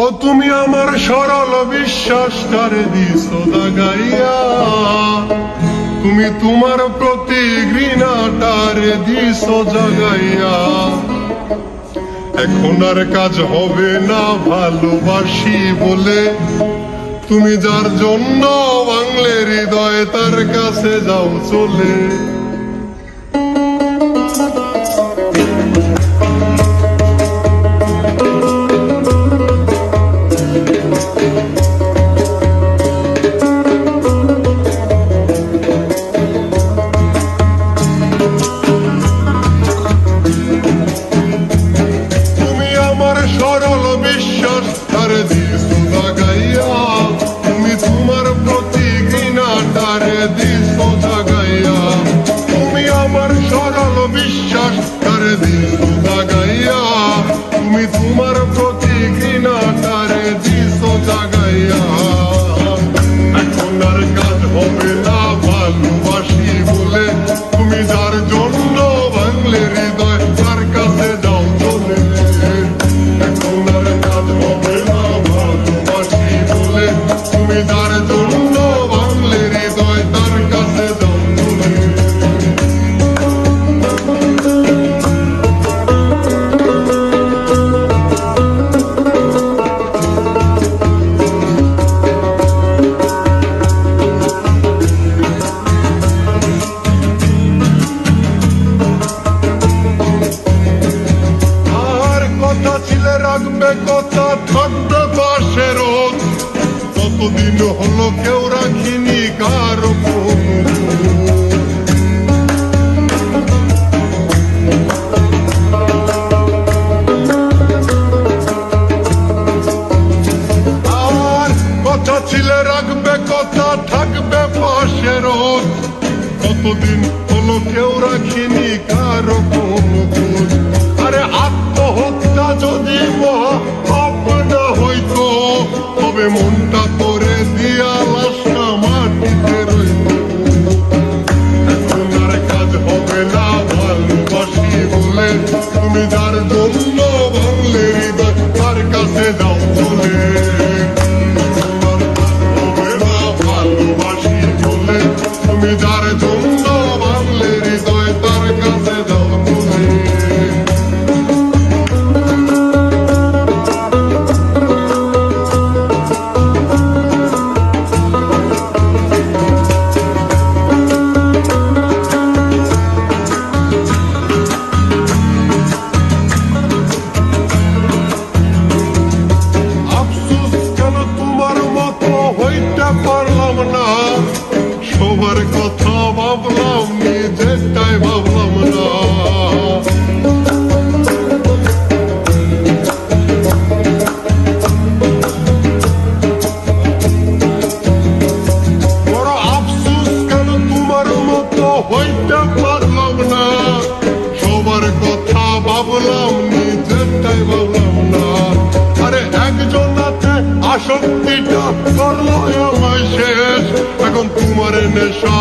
ও তুমি আমার সরল বিশ্বাসটারে দিছো দাগাইয়া, তুমি তোমার প্রতি ঘৃণাটারে দিছো জাগাইয়া। এখন আর কাজ হবে না ভালোবাসি বলে, তুমি যার জন্য ভাঙলে হৃদয় তার কাছে যাও চলে। সরল বিশ্বাস তারে দিছো দাগাইয়া, তুমি তোমার প্রতি ঘৃণাটারে দিছো জাগাইয়া। তুমি আমার সরল বিশ্বাস তারে দিছো দাগাইয়া, তুমি তোমার প্রতি ঘৃণাটারে দিছো জাগাইয়া। এখন আর কাজ হবে না ভালোবাসি বলে, তুমি যার জন্য ভাঙলে হৃদয় তার কাছে যাও চলে। তুমি যার জন্য ভাঙলে হৃদয় তার কাছে যাও চলে। আর কথা ছিলে রাখবে, কথা থাকবে পাশে রোজ, কতদিন হলো কেউ রাখিনি কারো আর কথা ছিলে রাখবে, কথা থাকবে পাশে রোজ, কতদিন হলো কেউ রাখিনি কারো কোনো খোঁজ। আরে আত্মহত্যা যদি মহা হইতো, তবে মনটা করে দিয়া লাশটা মাটিতে রইত। এখন আর কাজ হবে না ভালোবাসি বলে, তুমি যার জন্য ভাঙলে হৃদয় তার কাছে যাও চলে। হবে না ভালোবাসি বলে, তুমি যার জন্য ভাঙলে হৃদয় তার কাছে যাও চলে। পারলাম না সবার কথা ভাবলাম, নিজেরটাই ভাবলাম না। বড় আফসোস কেন তোমার মতো হইতে পারলাম না, সবার কথা ভাবলাম, নিজেরটাই ভাবলাম না। আরে একজনাতে আসক্তিটা করলো আমায় শেষ, এখন তোমার নেশা